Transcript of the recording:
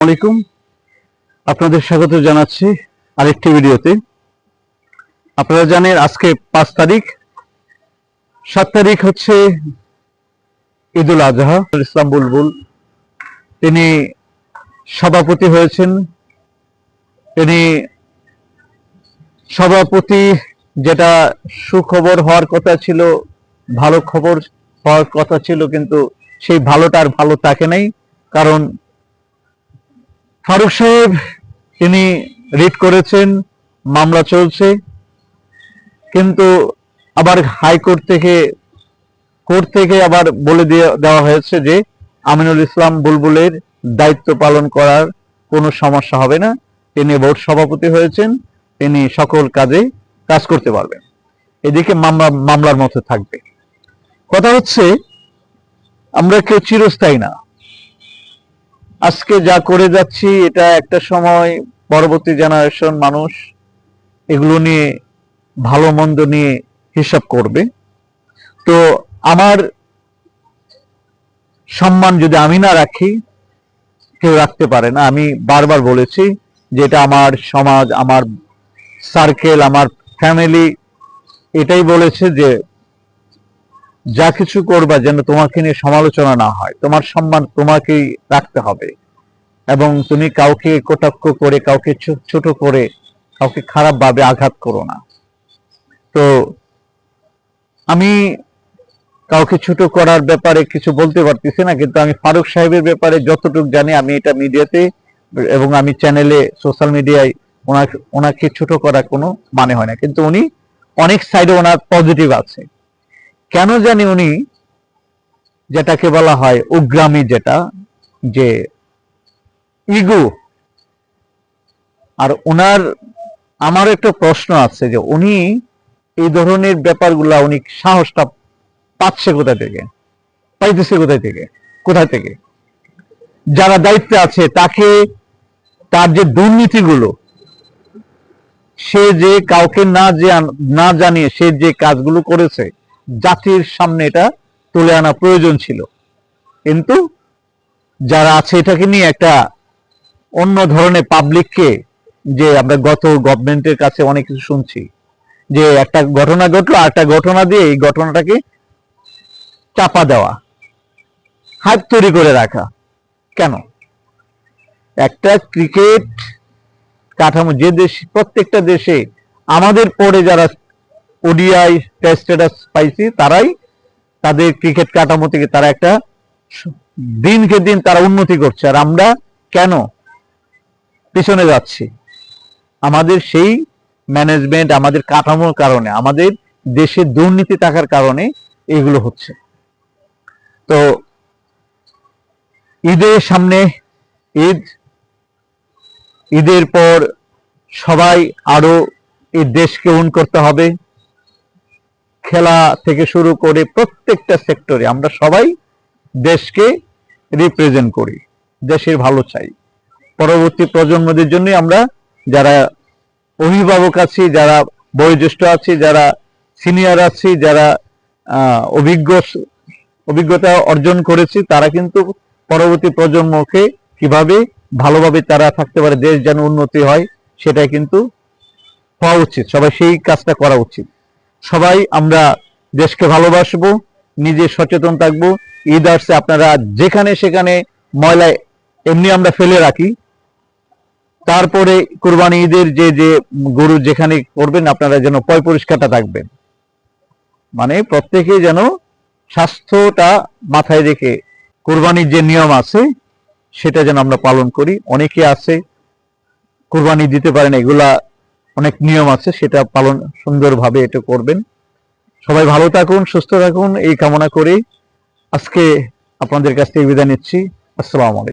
আলাইকুম, আপনাদের স্বাগত জানাচ্ছি আরেকটি ভিডিওতে। আপনারা জানেন আজকে 5 তারিখ, 7 তারিখ হচ্ছে ঈদুল আজহা। ইসলাম বুলবুল তিনি সভাপতি হয়েছেন। তিনি সভাপতি, যেটা সুখবর হওয়ার কথা ছিল, ভালো খবর হওয়ার কথা ছিল, কিন্তু সেই ভালোটা আর ভালো থাকে নাই। কারণ ফারুক সাহেব তিনি রিট করেছেন, মামলা চলছে, কিন্তু আবার হাইকোর্ট থেকে আবার বলে দেওয়া হয়েছে যে আমিনুল ইসলাম বুলবুলের দায়িত্ব পালন করার কোনো সমস্যা হবে না। তিনি বোর্ড সভাপতি হয়েছেন, তিনি সকল কাজে কাজ করতে পারবেন। এদিকে মামলার মতো থাকবে। কথা হচ্ছে, আমরা কেউ চিরস্থায়ী না। আজকে যা করে যাচ্ছি, এটা একটা সময় পরবর্তী জেনারেশন মানুষ এগুলো নিয়ে, ভালো মন্দ নিয়ে হিসাব করবে। তো আমার সম্মান যদি আমি না রাখি, কেউ রাখতে পারে না। আমি বারবার বলেছি যে এটা আমার সমাজ, আমার সার্কেল, আমার ফ্যামিলি এটাই বলেছে যে যা কিছু করবা যেন তোমাকে নিয়ে সমালোচনা না হয়। তোমার সম্মান তোমাকেই রাখতে হবে, এবং তুমি কাউকে কটাক্ষ করে, কাউকে ছোট করে, কাউকে খারাপ ভাবে আঘাত করো না। তো আমি কাউকে ছোট করার ব্যাপারে কিছু বলতে পারতেছি না, কিন্তু আমি ফারুক সাহেবের ব্যাপারে যতটুকু জানি, আমি এটা মিডিয়াতে এবং আমি চ্যানেলে, সোশ্যাল মিডিয়ায় ওনাকে ছোট করার কোনো মানে হয় না। কিন্তু উনি অনেক সাইডে ওনার পজিটিভ আছে। কেন জানি উনি, যেটাকে বলা হয় উগ্রামী, যেটা যে ইগো, আর ওনার, আমার একটা প্রশ্ন আছে যে উনি এই ধরনের ব্যাপারগুলা, উনি সাহসটা পাচ্ছে কোথা থেকে, পাইতেছে কোথা থেকে? যারা দায়িত্বে আছে তাকে, তার যে দুর্নীতিগুলো, সে যে কাউকে না জানিয়ে সে যে কাজগুলো করেছে, জাতির সামনে এটা তুলে আনা প্রয়োজন ছিল। কিন্তু যারা আছে এটাকে নিয়ে একটা অন্য ধরনের পাবলিককে, যে আমরা গত গভর্নমেন্টের কাছে অনেক কিছু শুনছি যে একটা ঘটনা ঘটলো, আর একটা ঘটনা দিয়ে এই ঘটনাটাকে চাপা দেওয়া, হাইপ তৈরি করে রাখা। কেন? একটা ক্রিকেট কাঠামো, যে দেশ, প্রত্যেকটা দেশে আমাদের পরে যারা ওডিআই টেস্ট স্ট্যাটাস পাইছি, তারাই তাদের ক্রিকেট কাঠামো থেকে তারা একটা দিনকে দিন তারা উন্নতি করছে, আর আমরা কেন পিছনে যাচ্ছি? আমাদের সেই ম্যানেজমেন্ট, আমাদের কাঠামোর কারণে, আমাদের দেশে দুর্নীতি থাকার কারণে এগুলো হচ্ছে। তো ঈদের সামনে, ঈদের পর সবাই আরো এই দেশকে উন্নত করতে হবে। খেলা থেকে শুরু করে প্রত্যেকটা সেক্টরে আমরা সবাই দেশকে রিপ্রেজেন্ট করি, দেশের ভালো চাই। পরবর্তী প্রজন্মদের জন্য আমরা যারা অভিভাবক আছি, যারা বয়োজ্যেষ্ঠ আছি, যারা সিনিয়র আছি, যারা অভিজ্ঞতা অর্জন করেছি, তারা কিন্তু পরবর্তী প্রজন্মকে কিভাবে ভালোভাবে তারা থাকতে পারে, দেশ যেন উন্নতি হয়, সেটাই কিন্তু হওয়া উচিত। সবাই সেই কাজটা করা উচিত। সবাই আমরা দেশকে ভালোবাসবো, নিজে সচেতন থাকবো। ঈদ আসছে, আপনারা যেখানে সেখানে ময়লা এমনি আমরা ফেলে রাখি, তারপরে কুরবানি ঈদের যে গরু যেখানে করবেন, আপনারা যেন পয় পরিষ্কারটা থাকবেন। মানে প্রত্যেকে যেন স্বাস্থ্যটা মাথায় রেখে কুরবানির যে নিয়ম আছে সেটা যেন আমরা পালন করি। অনেকে আছে কুরবানি দিতে পারেন, এগুলা অনেক নিয়ম আছে, সেটা পালন সুন্দরভাবে এটা করবেন। সবাই ভালো থাকুন, সুস্থ থাকুন, এই কামনা করে আজকে আপনাদের কাছ থেকে বিদায় নিচ্ছি। আসসালামু আলাইকুম।